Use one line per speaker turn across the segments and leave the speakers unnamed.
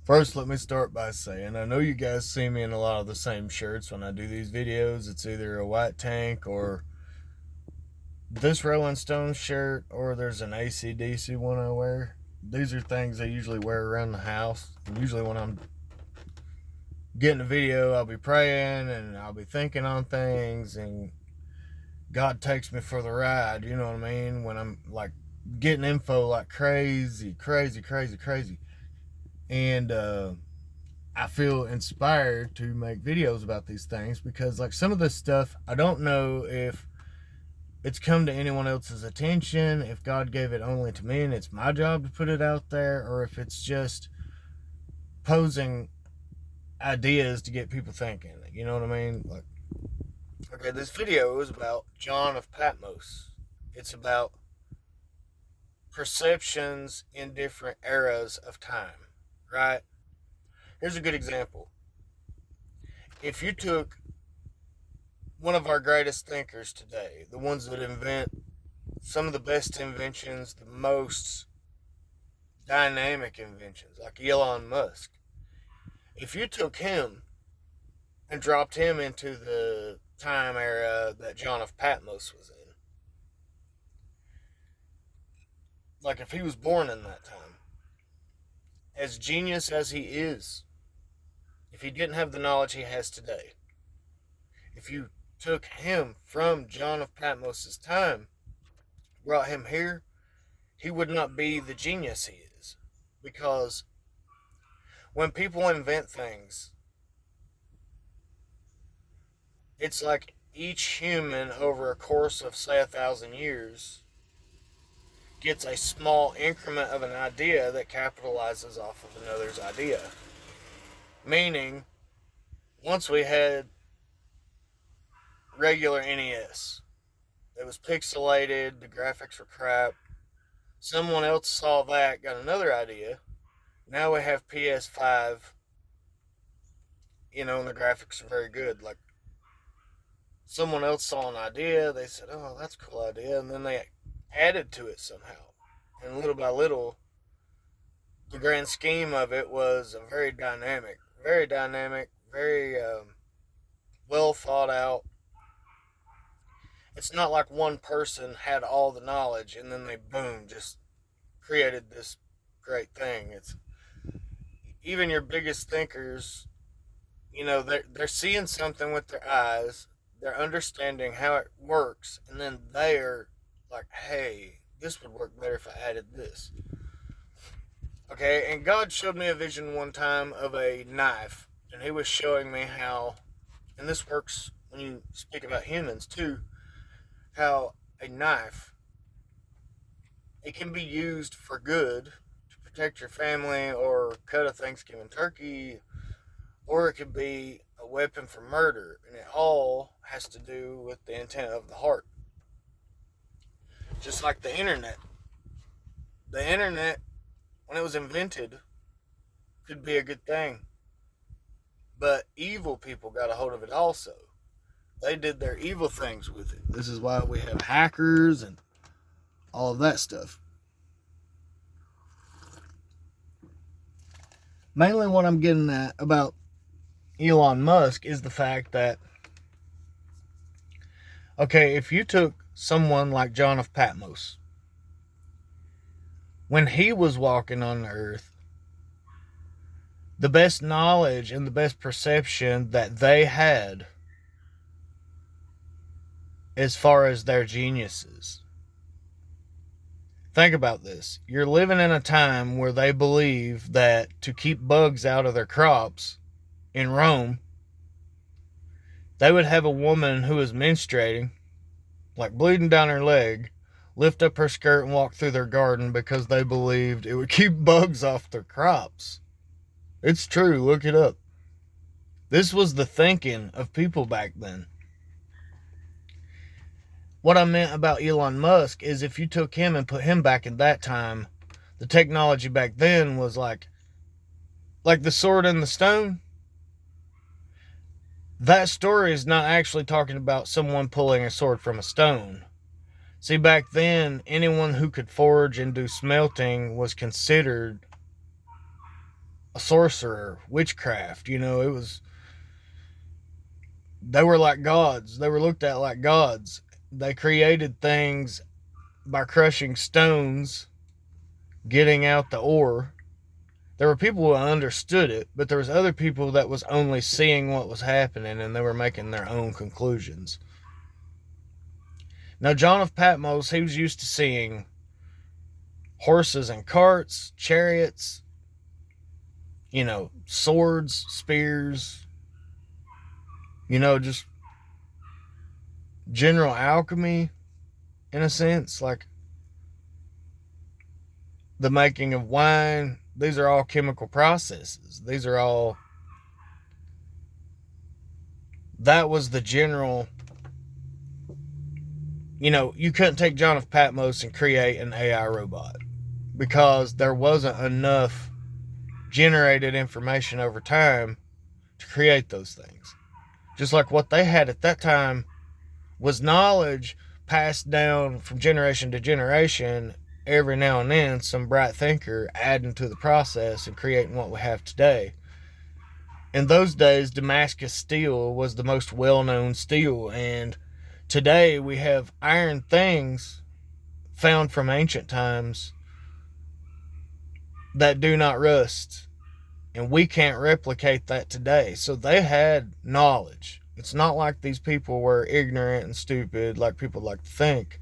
First, let me start by saying I know you guys see me in a lot of the same shirts when I do these videos. It's either a white tank or this Rolling Stones shirt, or there's an AC/DC one I wear. These are things I usually wear around the house. And usually, when I'm getting a video, I'll be praying and I'll be thinking on things, and God takes me for the ride. You know what I mean? When I'm like getting info like crazy, crazy, crazy, crazy. And I feel inspired to make videos about these things because, like, some of this stuff, I don't know if it's come to anyone else's attention, if God gave it only to me and it's my job to put it out there, or if it's just posing ideas to get people thinking. You know what I mean? Like, okay, this video is about John of Patmos. It's about perceptions in different eras of time, right? Here's a good example. If you took one of our greatest thinkers today, the ones that invent some of the best inventions, the most dynamic inventions, like Elon Musk, if you took him and dropped him into the time era that John of Patmos was in, like if he was born in that time, as genius as he is, if he didn't have the knowledge he has today, if you took him from John of Patmos's time, brought him here, he would not be the genius he is. Because when people invent things, it's like each human over a course of, say, 1,000 years gets a small increment of an idea that capitalizes off of another's idea. Meaning, once we had regular NES, it was pixelated, the graphics were crap. Someone else saw that, got another idea. Now we have PS5, and the graphics are very good. Like, someone else saw an idea, they said, oh, that's a cool idea, and then they added to it somehow. And little by little, the grand scheme of it was a very dynamic, very well thought out. It's not like one person had all the knowledge and then they, boom, just created this great thing. It's even your biggest thinkers, they're seeing something with their eyes, they're understanding how it works, and then they're like, hey, this would work better if I added this. Okay, and God showed me a vision one time of a knife, and he was showing me how, and this works when you speak about humans too, how a knife, it can be used for good to protect your family or cut a Thanksgiving turkey, or it could be a weapon for murder, and it all has to do with the intent of the heart. Just like the internet. The internet, when it was invented, could be a good thing. But evil people got a hold of it also. They did their evil things with it. This is why we have hackers and all of that stuff. Mainly what I'm getting at about Elon Musk is the fact that, okay, if you took someone like John of Patmos, when he was walking on the earth, the best knowledge and the best perception that they had as far as their geniuses. Think about this. You're living in a time where they believe that to keep bugs out of their crops in Rome, they would have a woman who is menstruating, like bleeding down her leg, lift up her skirt and walk through their garden because they believed it would keep bugs off their crops. It's true, look it up. This was the thinking of people back then. What I meant about Elon Musk is if you took him and put him back in that time, the technology back then was like the sword and the stone. That story is not actually talking about someone pulling a sword from a stone. See, back then, anyone who could forge and do smelting was considered a sorcerer, witchcraft. They were like gods. They were looked at like gods. They created things by crushing stones, getting out the ore. There were people who understood it, but there was other people that was only seeing what was happening, and they were making their own conclusions. Now, John of Patmos, he was used to seeing horses and carts, chariots, swords, spears, just general alchemy, in a sense, like the making of wine. These are all chemical processes. That was the general, you couldn't take John of Patmos and create an AI robot because there wasn't enough generated information over time to create those things. Just like what they had at that time was knowledge passed down from generation to generation. Every now and then, some bright thinker adding to the process and creating what we have today. In those days, Damascus steel was the most well-known steel, and today we have iron things found from ancient times that do not rust, and we can't replicate that today. So they had knowledge. It's not like these people were ignorant and stupid like people like to think.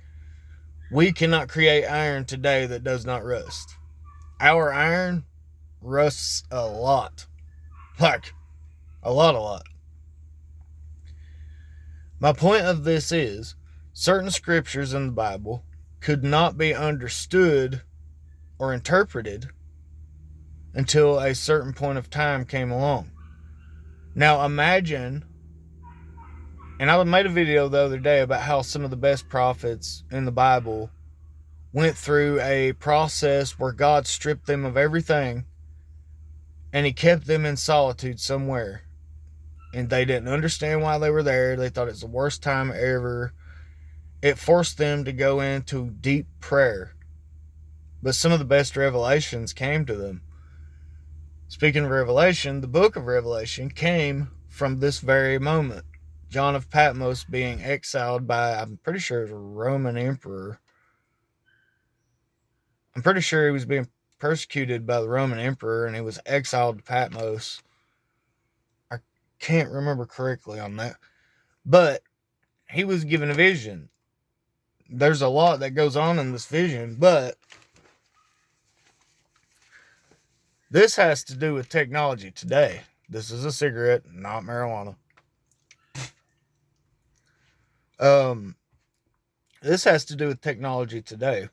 We cannot create iron today that does not rust. Our iron rusts a lot. Like, a lot. My point of this is, certain scriptures in the Bible could not be understood or interpreted until a certain point of time came along. Now imagine, and I made a video the other day about how some of the best prophets in the Bible went through a process where God stripped them of everything and he kept them in solitude somewhere. And they didn't understand why they were there. They thought it was the worst time ever. It forced them to go into deep prayer. But some of the best revelations came to them. Speaking of Revelation, the book of Revelation came from this very moment. John of Patmos being exiled by, I'm pretty sure it was a Roman emperor. I'm pretty sure he was being persecuted by the Roman emperor and he was exiled to Patmos. I can't remember correctly on that. But he was given a vision. There's a lot that goes on in this vision, but this has to do with technology today. This is a cigarette, not marijuana. This has to do with technology today.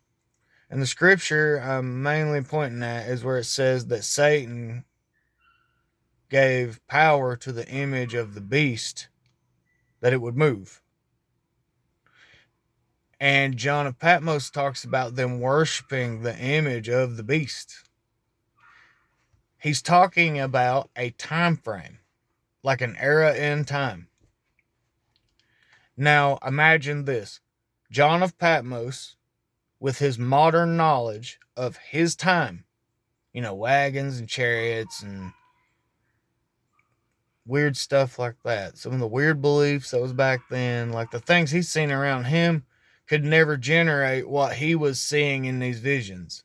And the scripture I'm mainly pointing at is where it says that Satan gave power to the image of the beast that it would move. And John of Patmos talks about them worshiping the image of the beast. He's talking about a time frame, like an era in time. Now, imagine this. John of Patmos, with his modern knowledge of his time, wagons and chariots and weird stuff like that. Some of the weird beliefs that was back then, like the things he's seen around him, could never generate what he was seeing in these visions.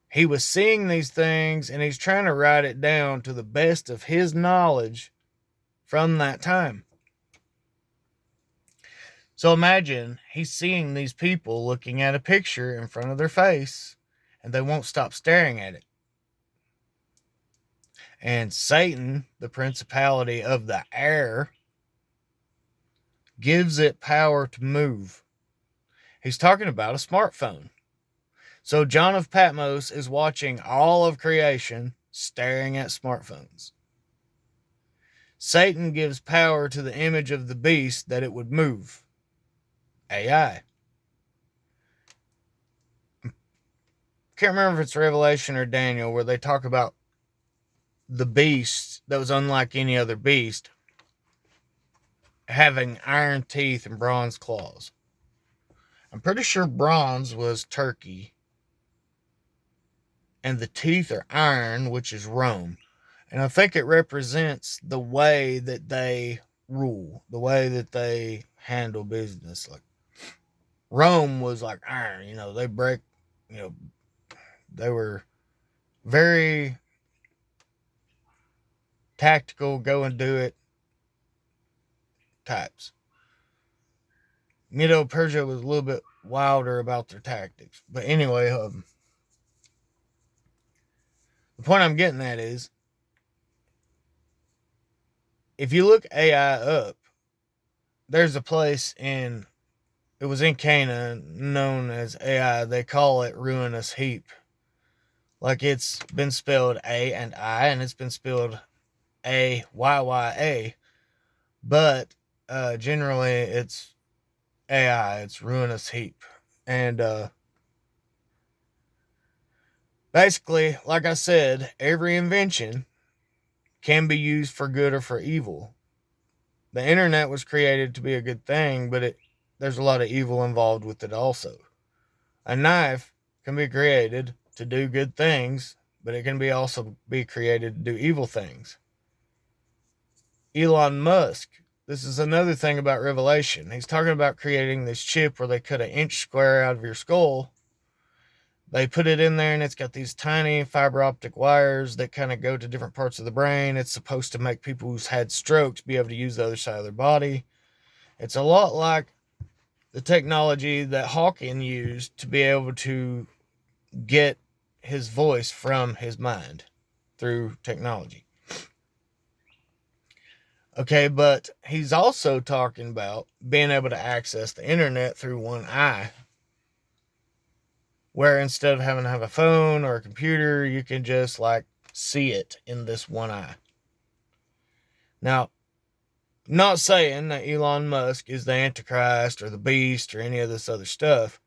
He was seeing these things and he's trying to write it down to the best of his knowledge from that time. So imagine he's seeing these people looking at a picture in front of their face and they won't stop staring at it. And Satan, the principality of the air, gives it power to move. He's talking about a smartphone. So John of Patmos is watching all of creation staring at smartphones. Satan gives power to the image of the beast that it would move. AI. Can't remember if it's Revelation or Daniel where they talk about the beast that was unlike any other beast having iron teeth and bronze claws. I'm pretty sure bronze was turkey and the teeth are iron, which is Rome. And I think it represents the way that they rule, the way that they handle business. Like Rome was like iron, they break, you know, they were very tactical, go and do it types. Persia was a little bit wilder about their tactics. But anyway, the point I'm getting at is, if you look AI up, there's a place it was in Cana known as AI. They call it Ruinous Heap. Like it's been spelled A and I, and it's been spelled AYYA. But generally it's AI, it's Ruinous Heap. And basically, like I said, every invention can be used for good or for evil. The internet was created to be a good thing, but there's a lot of evil involved with it also. A knife can be created to do good things, but it can also be created to do evil things. Elon Musk, this is another thing about Revelation. He's talking about creating this chip where they cut an inch square out of your skull. They put it in there, and it's got these tiny fiber optic wires that kind of go to different parts of the brain. It's supposed to make people who's had strokes be able to use the other side of their body. It's a lot like the technology that Hawking used to be able to get his voice from his mind through technology. Okay, but he's also talking about being able to access the internet through one eye, where instead of having to have a phone or a computer, you can just see it in this one eye. Now, not saying that Elon Musk is the Antichrist or the beast or any of this other stuff,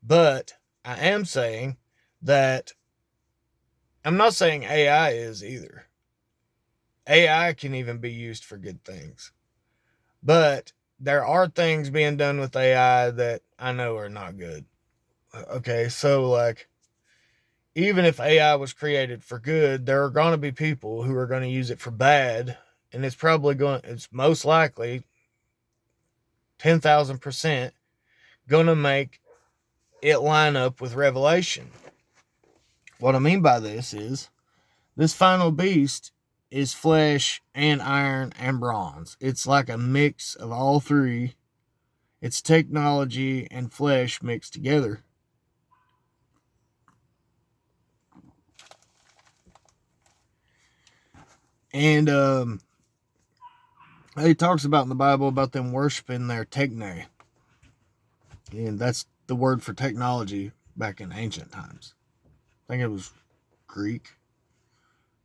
but I am saying that I'm not saying AI is either. AI can even be used for good things. But there are things being done with AI that I know are not good. Okay, so even if AI was created for good, there are going to be people who are going to use it for bad, and it's most likely 10,000% going to make it line up with Revelation. What I mean by this is, this final beast is flesh and iron and bronze. It's like a mix of all three. It's technology and flesh mixed together. And he talks about in the Bible about them worshiping their techne. And that's the word for technology back in ancient times. I think it was Greek.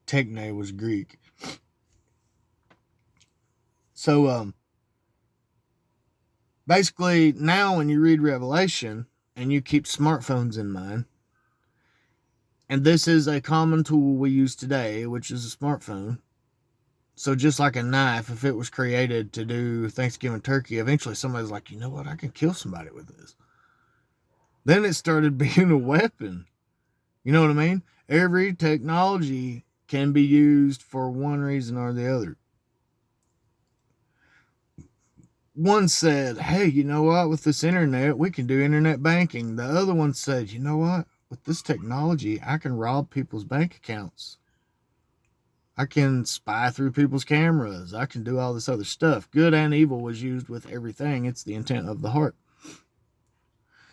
Techne was Greek. So basically now when you read Revelation and you keep smartphones in mind, and this is a common tool we use today, which is a smartphone. So just like a knife, if it was created to do Thanksgiving turkey, eventually somebody's like, you know what, I can kill somebody with this. Then it started being a weapon. You know what I mean? Every technology can be used for one reason or the other. One said, hey, you know what, with this internet, we can do internet banking. The other one said, you know what, with this technology, I can rob people's bank accounts. I can spy through people's cameras. I can do all this other stuff. Good and evil was used with everything. It's the intent of the heart.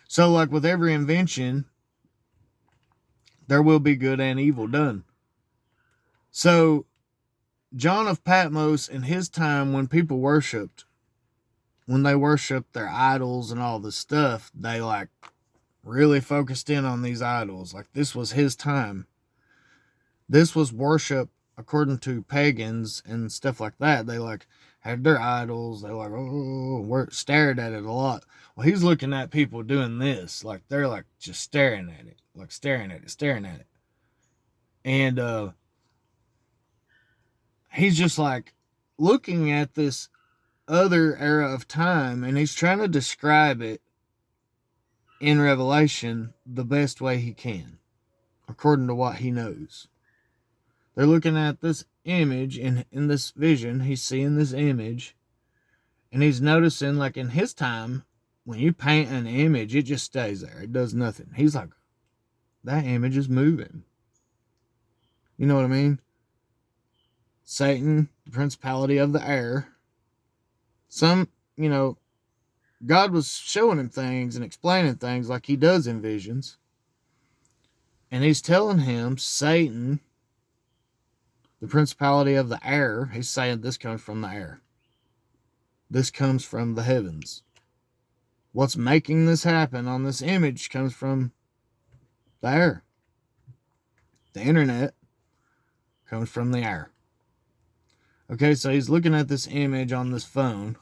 So with every invention, there will be good and evil done. So John of Patmos, in his time, when people worshipped, when they worshiped their idols and all this stuff, they really focused in on these idols. This was his time. This was worship according to pagans and stuff like that. They had their idols. They stared at it a lot. Well, he's looking at people doing this. They're just staring at it. Staring at it. And he's just looking at this other era of time, and he's trying to describe it in Revelation the best way he can. according to what he knows. They're looking at this image in this vision. He's seeing this image, and he's noticing, like, in his time, when you paint an image, it just stays there. It does nothing. He's like, that image is moving. You know what I mean? Satan, the principality of the air. God was showing him things and explaining things like he does in visions. And he's telling him, Satan, the principality of the air, he's saying this comes from the air. This comes from the heavens. What's making this happen on this image comes from the air. The internet comes from the air. Okay, so he's looking at this image on this phone,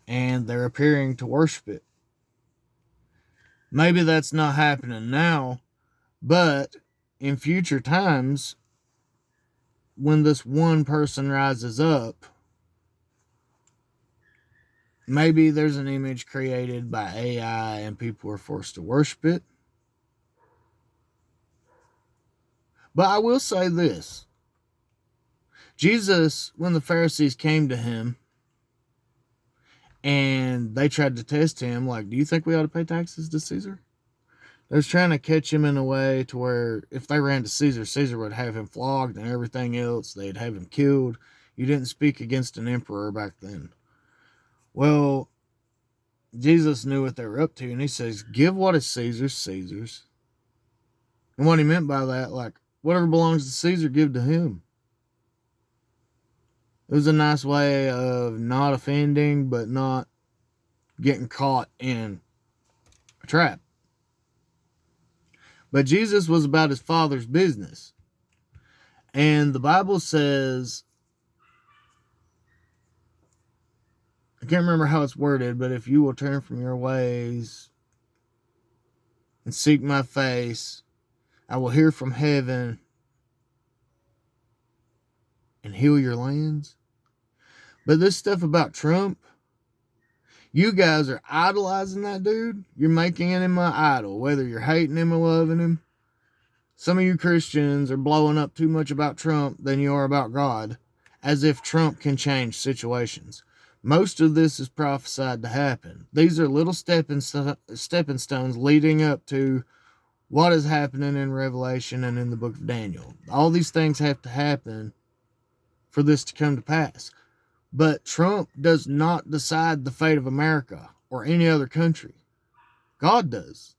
and they're appearing to worship it. Maybe that's not happening now, but in future times, when this one person rises up, maybe there's an image created by AI and people are forced to worship it. But I will say this. Jesus, when the Pharisees came to him and they tried to test him, like, do you think we ought to pay taxes to Caesar? They was trying to catch him in a way to where if they ran to Caesar, Caesar would have him flogged and everything else. They'd have him killed. You didn't speak against an emperor back then. Well, Jesus knew what they were up to, and he says, give what is Caesar's, Caesar's. And what he meant by that, like, whatever belongs to Caesar, give to him. It was a nice way of not offending, but not getting caught in a trap. But Jesus was about his Father's business. And the Bible says, I can't remember how it's worded, but if you will turn from your ways and seek my face, I will hear from heaven and heal your lands. But this stuff about Trump, you guys are idolizing that dude. You're making him my idol, whether you're hating him or loving him. Some of you Christians are blowing up too much about Trump than you are about God, as if Trump can change situations. Most of this is prophesied to happen. These are little stepping stones leading up to what is happening in Revelation and in the book of Daniel. All these things have to happen for this to come to pass. But Trump does not decide the fate of America or any other country. God does.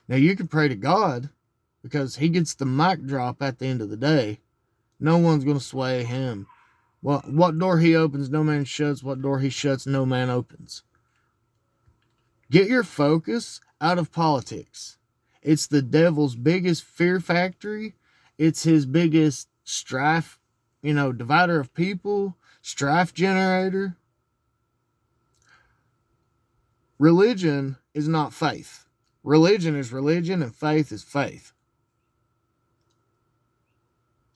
Now you can pray to God because he gets the mic drop at the end of the day. No one's going to sway him. Well, what door he opens, no man shuts. What door he shuts, no man opens. Get your focus out of politics. It's the devil's biggest fear factory. It's his biggest strife, divider of people, strife generator. Religion is not faith. Religion is religion and faith is faith.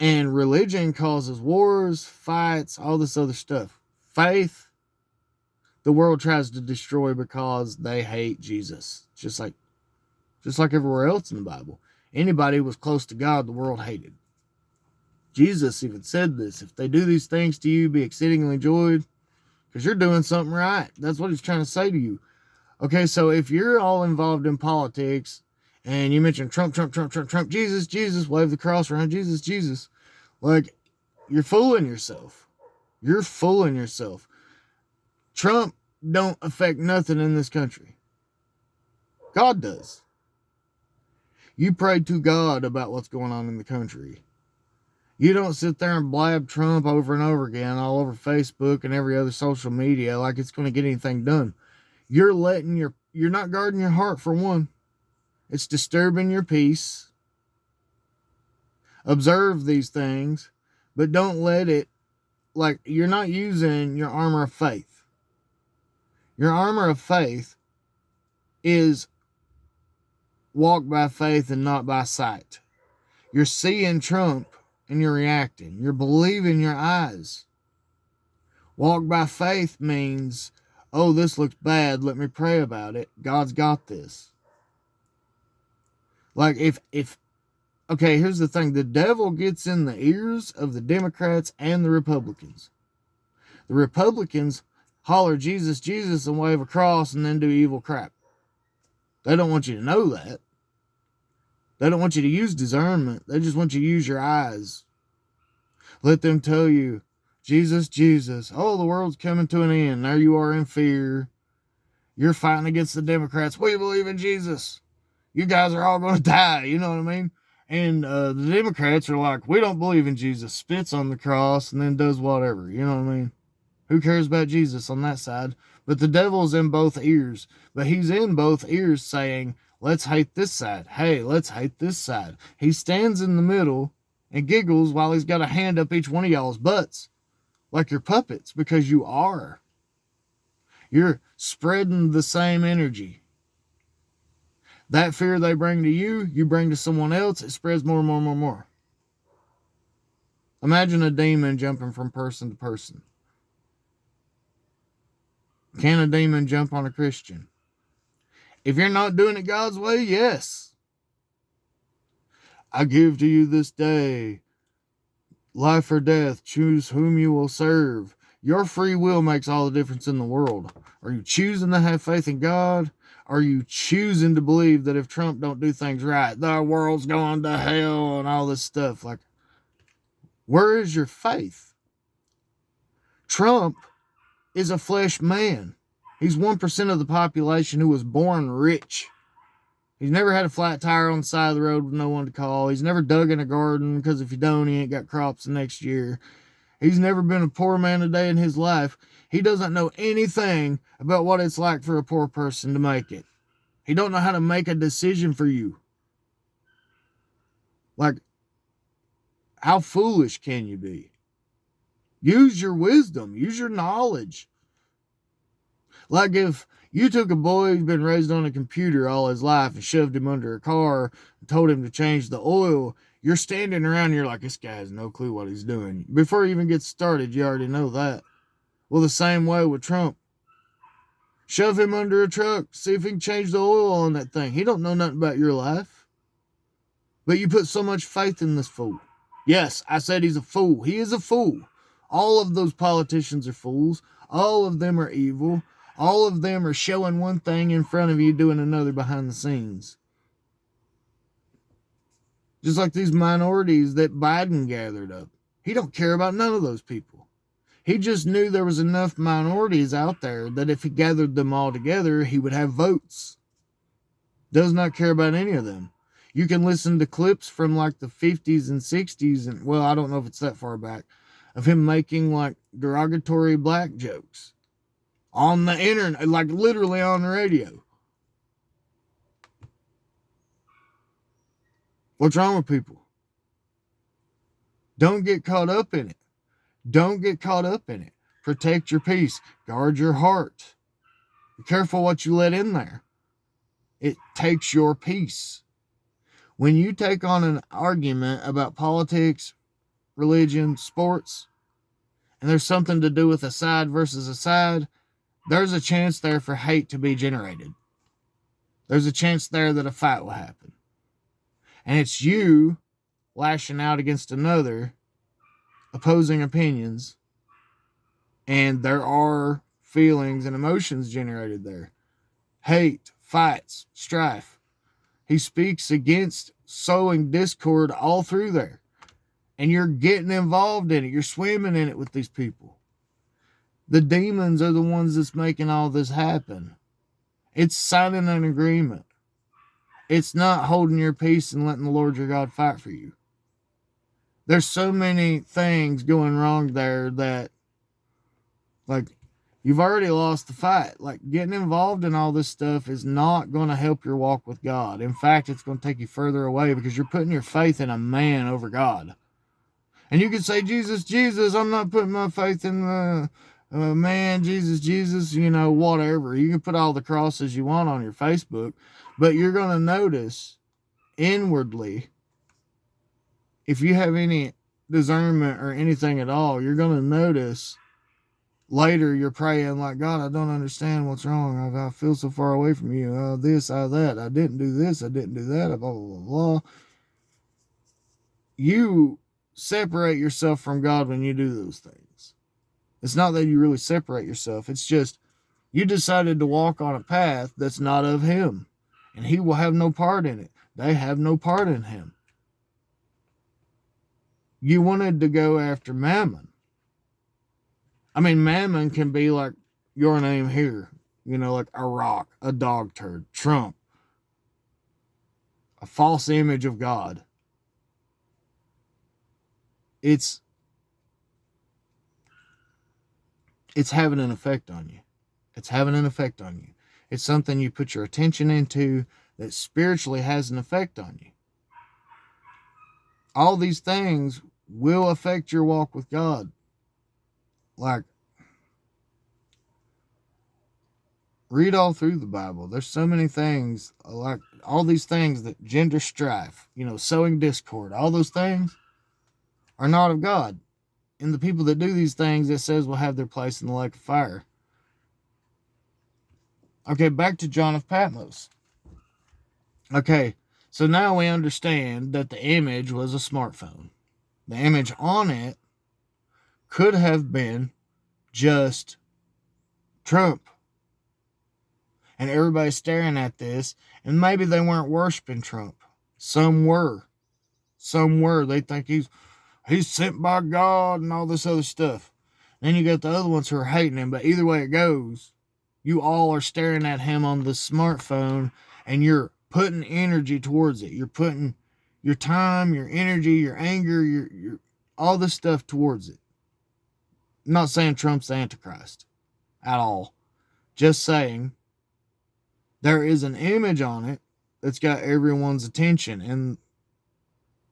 And religion causes wars, fights, all this other stuff. Faith, the world tries to destroy because they hate Jesus. Just like everywhere else in the Bible. Anybody who was close to God, the world hated. Jesus even said this. If they do these things to you, be exceedingly joyed, because you're doing something right. That's what he's trying to say to you. Okay, so if you're all involved in politics, and you mention Trump, Jesus, wave the cross around, Jesus, like, you're fooling yourself. You're fooling yourself. Trump don't affect nothing in this country. God does. You pray to God about what's going on in the country. You don't sit there and blab Trump over and over again all over Facebook and every other social media like it's going to get anything done. You're not guarding your heart, for one. It's disturbing your peace. Observe these things, but don't let it, you're not using your armor of faith. Your armor of faith is walk by faith and not by sight. You're seeing Trump and you're reacting. You're believing your eyes. Walk by faith means, oh, this looks bad. Let me pray about it. God's got this. Like if okay, here's the thing. The devil gets in the ears of the Democrats and the Republicans. The Republicans holler Jesus, Jesus, and wave a cross and then do evil crap. They don't want you to know that. They don't want you to use discernment. They just want you to use your eyes. Let them tell you, Jesus, Jesus. Oh, the world's coming to an end. There you are in fear. You're fighting against the Democrats. We believe in Jesus. You guys are all going to die. You know what I mean? And the Democrats are like, we don't believe in Jesus. Spits on the cross and then does whatever. You know what I mean? Who cares about Jesus on that side? But the devil's in both ears. But he's in both ears saying, let's hate this side. Hey, let's hate this side. He stands in the middle and giggles while he's got a hand up each one of y'all's butts. Like you're puppets, because you are. You're spreading the same energy. That fear they bring to you, you bring to someone else, it spreads more and more and more and more. Imagine a demon jumping from person to person. Can a demon jump on a Christian? If you're not doing it God's way, yes. I give to you this day life or death. Choose whom you will serve. Your free will makes all the difference in the world. Are you choosing to have faith in God? Are you choosing to believe that if Trump don't do things right, the world's going to hell and all this stuff? Like, where is your faith? Trump is a flesh man. He's 1% of the population who was born rich. He's never had a flat tire on the side of the road with no one to call. He's never dug in a garden, because if you don't, he ain't got crops the next year. He's never been a poor man a day in his life. He doesn't know anything about what it's like for a poor person to make it. He don't know how to make a decision for you. Like, how foolish can you be? Use your wisdom. Use your knowledge. Like if you took a boy who's been raised on a computer all his life and shoved him under a car and told him to change the oil, you're standing around and you're like, this guy has no clue what he's doing. Before he even gets started, you already know that. Well, the same way with Trump. Shove him under a truck, see if he can change the oil on that thing. He don't know nothing about your life. But you put so much faith in this fool. Yes, I said he's a fool. He is a fool. All of those politicians are fools. All of them are evil. All of them are showing one thing in front of you, doing another behind the scenes. Just like these minorities that Biden gathered up. He don't care about none of those people. He just knew there was enough minorities out there that if he gathered them all together, he would have votes. Does not care about any of them. You can listen to clips from like the 50s and 60s, and well, I don't know if it's that far back, of him making like derogatory black jokes on the internet, like literally on the radio. What's wrong with people? Don't get caught up in it. Don't get caught up in it. Protect your peace. Guard your heart. Be careful what you let in there. It takes your peace. When you take on an argument about politics, religion, sports, and there's something to do with a side versus a side, there's a chance there for hate to be generated. There's a chance there that a fight will happen. And it's you lashing out against another, opposing opinions, and there are feelings and emotions generated there. Hate, fights, strife. He speaks against sowing discord all through there. And you're getting involved in it. You're swimming in it with these people. The demons are the ones that's making all this happen. It's signing an agreement. It's not holding your peace and letting the Lord your God fight for you. There's so many things going wrong there that, like, you've already lost the fight. Like, getting involved in all this stuff is not going to help your walk with God. In fact, it's going to take you further away because you're putting your faith in a man over God. And you can say, Jesus, Jesus, I'm not putting my faith in the man, Jesus, Jesus, you know, whatever. You can put all the crosses you want on your Facebook, but you're going to notice inwardly, if you have any discernment or anything at all, you're going to notice later you're praying like, God, I don't understand what's wrong. I feel so far away from you. This, that. I didn't do this. I didn't do that. Blah, blah, blah, blah. You separate yourself from God when you do those things. It's not that you really separate yourself. It's just you decided to walk on a path that's not of Him. And He will have no part in it. They have no part in Him. You wanted to go after mammon. I mean, mammon can be like your name here. Like a rock, a dog turd, Trump, a false image of God. It's having an effect on you. It's having an effect on you. It's something you put your attention into that spiritually has an effect on you. All these things will affect your walk with God. Like, read all through the Bible. There's so many things, like all these things that gender strife, sowing discord, all those things are not of God. And the people that do these things, it says, will have their place in the lake of fire. Okay, back to John of Patmos. Okay, so now we understand that the image was a smartphone. The image on it could have been just Trump. And everybody's staring at this, and maybe they weren't worshiping Trump. Some were. They think he's sent by God and all this other stuff. Then you got the other ones who are hating him, but either way it goes, you all are staring at him on the smartphone, and you're putting energy towards it. You're putting your time, your energy, your anger, your all this stuff towards it. I'm not saying Trump's the Antichrist at all. Just saying there is an image on it that's got everyone's attention and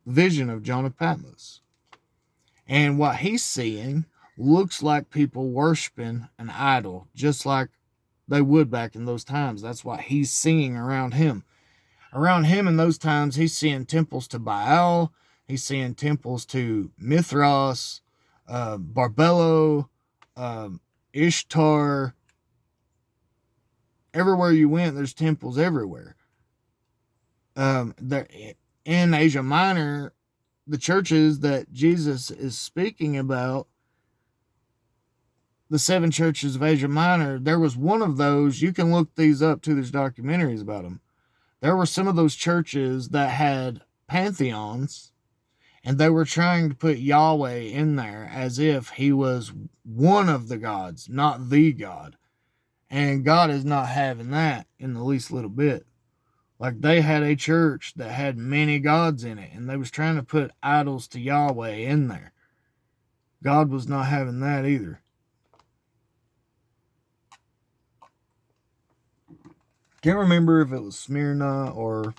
vision of John of Patmos. And what he's seeing looks like people worshiping an idol, just like they would back in those times. That's what he's seeing around him. Around him in those times, he's seeing temples to Baal. He's seeing temples to Mithras, Barbello, Ishtar. Everywhere you went, there's temples everywhere. In Asia Minor, the churches that Jesus is speaking about, the 7 churches of Asia Minor, there was one of those. You can look these up too. There's documentaries about them. There were some of those churches that had pantheons, and they were trying to put Yahweh in there as if he was one of the gods, not the God. And God is not having that in the least little bit. Like, they had a church that had many gods in it, and they was trying to put idols to Yahweh in there. God was not having that either. Can't remember if it was Smyrna or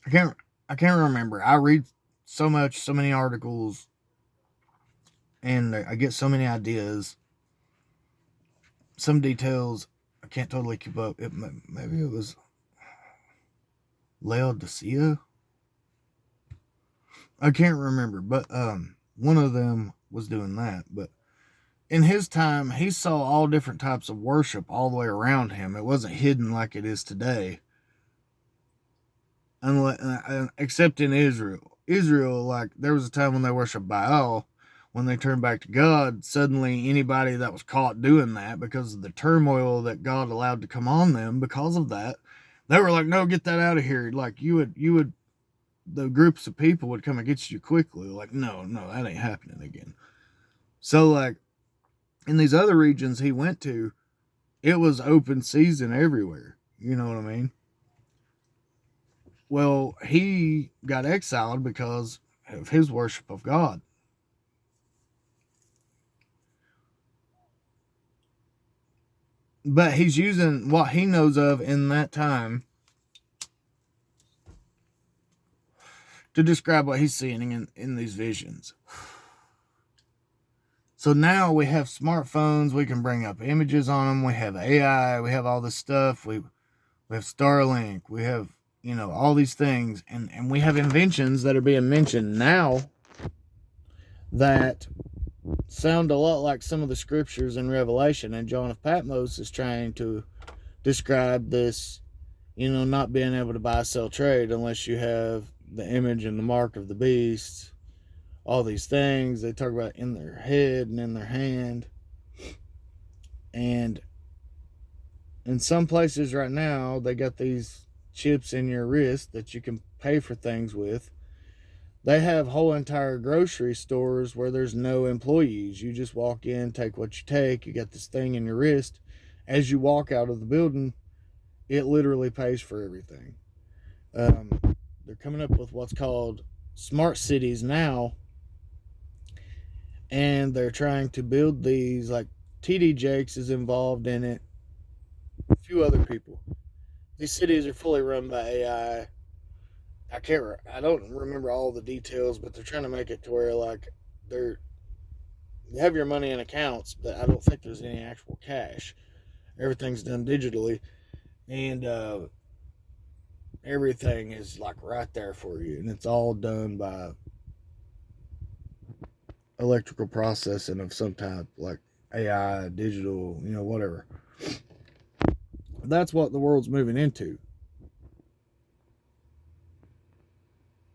I can't remember. I read so many articles, and I get so many ideas. Some details I can't totally keep up. Maybe it was Laodicea. I can't remember, but one of them was doing that. But in his time, he saw all different types of worship all the way around him. It wasn't hidden like it is today. Except in Israel. Israel, like, there was a time when they worshiped Baal. When they turned back to God, suddenly anybody that was caught doing that, because of the turmoil that God allowed to come on them because of that, they were like, no, get that out of here. Like, you would, the groups of people would come against you quickly. Like, no, that ain't happening again. So, like, in these other regions he went to, it was open season everywhere. You know what I mean? Well, he got exiled because of his worship of God. But he's using what he knows of in that time to describe what he's seeing in these visions. So now we have smartphones. We can bring up images on them. We have AI. We have all this stuff. We have Starlink. We have, all these things. And we have inventions that are being mentioned now that sound a lot like some of the scriptures in Revelation. And John of Patmos is trying to describe this, not being able to buy, sell, trade unless you have the image and the mark of the beast. All these things they talk about in their head and in their hand. And in some places right now, they got these chips in your wrist that you can pay for things with. They have whole entire grocery stores where there's no employees. You just walk in, take what you take. You got this thing in your wrist. As you walk out of the building, it literally pays for everything. They're coming up with what's called smart cities now, and they're trying to build these. Like TD Jakes is involved in it. A few other people. These cities are fully run by AI. I don't remember all the details, but they're trying to make it to where like they're you have your money in accounts, but I don't think there's any actual cash. Everything's done digitally, and everything is like right there for you, and it's all done by electrical processing of some type, like AI, digital, whatever. That's what the world's moving into.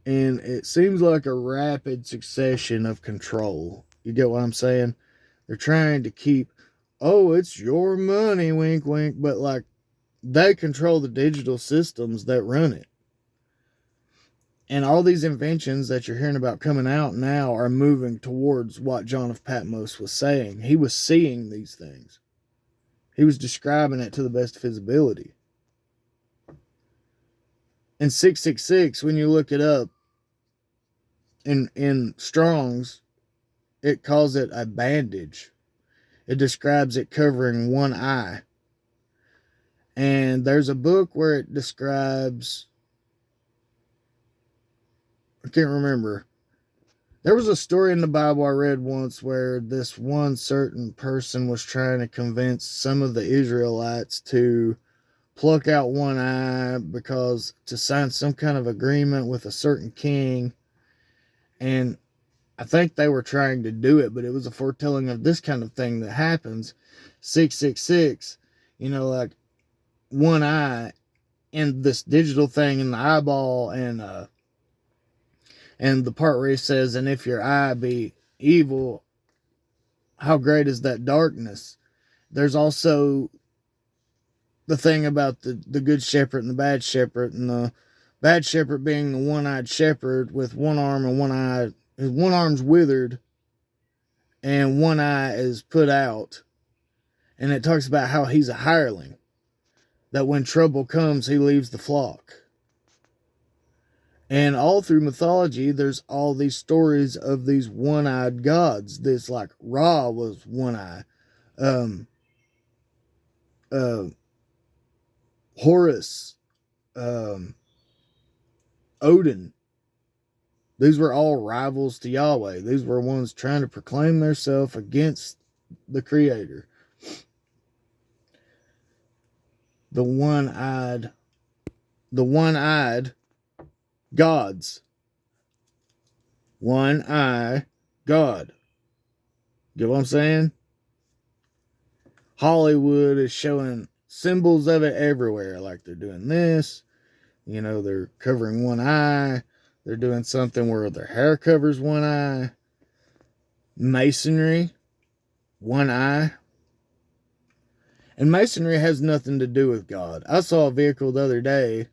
And it seems like a rapid succession of control. You get what I'm saying? They're trying to keep, oh, it's your money, wink, wink, but like they control the digital systems that run it. And all these inventions that you're hearing about coming out now are moving towards what John of Patmos was saying. He was seeing these things. He was describing it to the best of his ability. And 666, when you look it up in Strong's, it calls it a bandage. It describes it covering one eye. And there's a book where it describes, I can't remember. There was a story in the Bible I read once where this one certain person was trying to convince some of the Israelites to pluck out one eye because to sign some kind of agreement with a certain king. And I think they were trying to do it, but it was a foretelling of this kind of thing that happens. 666, like one eye and this digital thing in the eyeball, and the part where he says, and if your eye be evil, how great is that darkness? There's also the thing about the good shepherd and the bad shepherd, and the bad shepherd being the one-eyed shepherd with one arm and one eye. One arm's withered and one eye is put out. And it talks about how he's a hireling, that when trouble comes, he leaves the flock. And all through mythology, there's all these stories of these one-eyed gods. This, like, Ra was one eye. Uh, Horus, Odin. These were all rivals to Yahweh. These were ones trying to proclaim themselves against the Creator. The one-eyed gods. One eye God. Get what I'm saying? Hollywood is showing symbols of it everywhere. Like they're doing this. They're covering one eye. They're doing something where their hair covers one eye. Masonry, one eye. And masonry has nothing to do with God. I saw a vehicle the other day,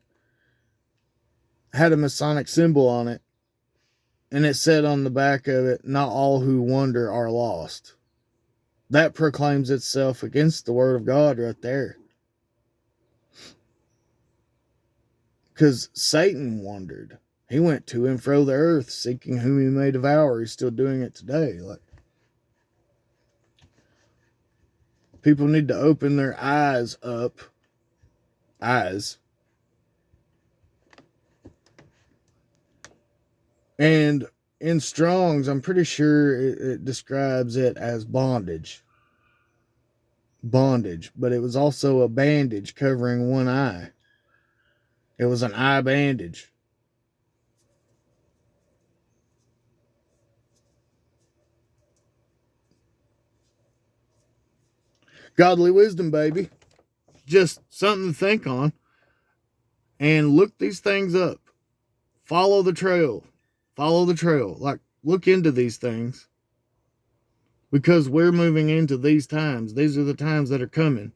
had a Masonic symbol on it, and it said on the back of it, not all who wander are lost. That proclaims itself against the word of God right there. Because Satan wandered. He went to and fro the earth, seeking whom he may devour. He's still doing it today. Like, people need to open their eyes up. Eyes. And in Strong's, I'm pretty sure it describes it as bondage. Bondage. But it was also a bandage covering one eye. It was an eye bandage. Godly wisdom, baby. Just something to think on. And look these things up. Follow the trail. Follow the trail. Like, look into these things. Because we're moving into these times. These are the times that are coming.